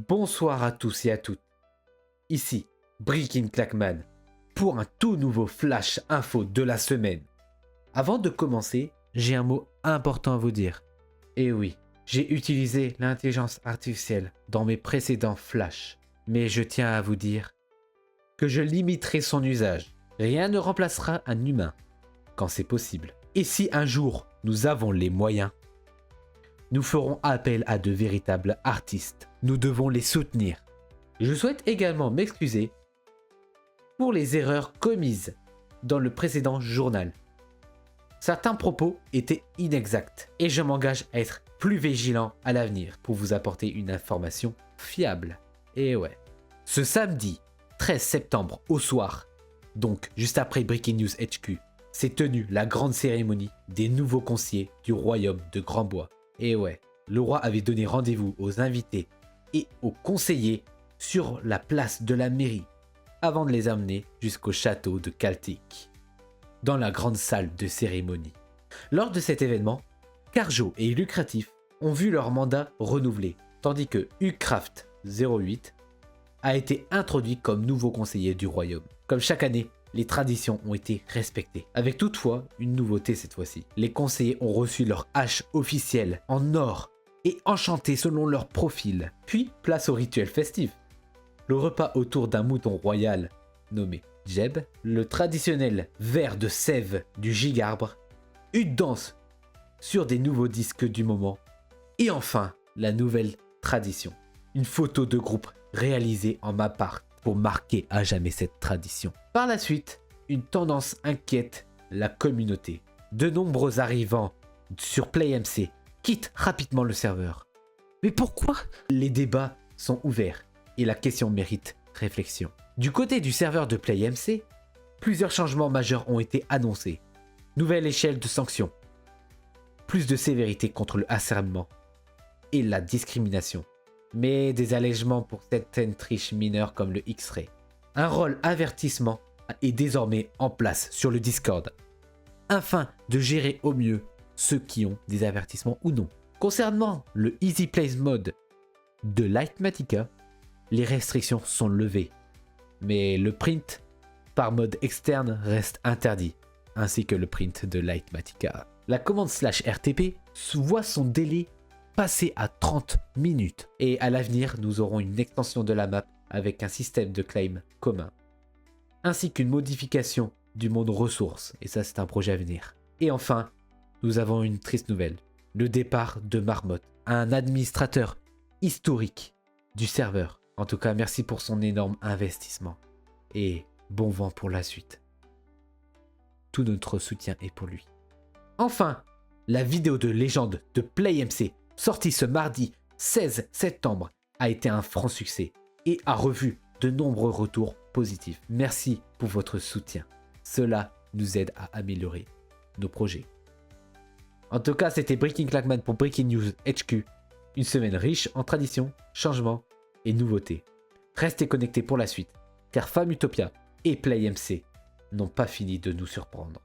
Bonsoir à tous et à toutes. Ici, Breaking Clackman, pour un tout nouveau flash info de la semaine. Avant de commencer, j'ai un mot important à vous dire. Et oui, j'ai utilisé l'intelligence artificielle dans mes précédents flashs, mais je tiens à vous dire que je limiterai son usage. Rien ne remplacera un humain, quand c'est possible. Et si un jour nous avons les moyens, nous ferons appel à de véritables artistes. Nous devons les soutenir. Je souhaite également m'excuser pour les erreurs commises dans le précédent journal. Certains propos étaient inexacts et je m'engage à être plus vigilant à l'avenir pour vous apporter une information fiable. Et ouais. Ce samedi 13 septembre au soir, donc juste après Breaking News HQ, s'est tenue la grande cérémonie des nouveaux conseillers du royaume de Grandbois. Et ouais, le roi avait donné rendez-vous aux invités et aux conseillers sur la place de la mairie avant de les amener jusqu'au château de Caltique, dans la grande salle de cérémonie. Lors de cet événement, Carjo et Lucratif ont vu leur mandat renouvelé, tandis que Ucraft 08 a été introduit comme nouveau conseiller du royaume. Comme chaque année, les traditions ont été respectées. Avec toutefois une nouveauté cette fois-ci. Les conseillers ont reçu leur hache officielle en or et enchantée selon leur profil. Puis, place au rituel festif. Le repas autour d'un mouton royal nommé Jeb, le traditionnel verre de sève du gigarbre, une danse sur des nouveaux disques du moment, et enfin, la nouvelle tradition. Une photo de groupe réalisée en ma part pour marquer à jamais cette tradition. Par la suite, une tendance inquiète la communauté. De nombreux arrivants sur PlayMC quittent rapidement le serveur. Mais pourquoi? Les débats sont ouverts et la question mérite réflexion. Du côté du serveur de PlayMC, plusieurs changements majeurs ont été annoncés. Nouvelle échelle de sanctions, plus de sévérité contre le harcèlement et la discrimination, mais des allègements pour certaines triches mineures comme le X-Ray. Un rôle avertissement est désormais en place sur le Discord, afin de gérer au mieux ceux qui ont des avertissements ou non. Concernant le Easy Plays Mode de Lightmatica, les restrictions sont levées, mais le print par mode externe reste interdit, ainsi que le print de Lightmatica. La commande /RTP voit son délai passer à 30 minutes, et à l'avenir, nous aurons une extension de la map avec un système de claim commun, ainsi qu'une modification du monde ressources, et ça c'est un projet à venir. Et enfin, nous avons une triste nouvelle, le départ de Marmotte, un administrateur historique du serveur. En tout cas, merci pour son énorme investissement, et bon vent pour la suite. Tout notre soutien est pour lui. Enfin, la vidéo de légende de PlayMC, sortie ce mardi 16 septembre, a été un franc succès et a revu de nombreux retours positifs. Merci pour votre soutien. Cela nous aide à améliorer nos projets. En tout cas, c'était Breaking Clackman pour Breaking News HQ. Une semaine riche en traditions, changements et nouveautés. Restez connectés pour la suite, car Femme Utopia et PlayMC n'ont pas fini de nous surprendre.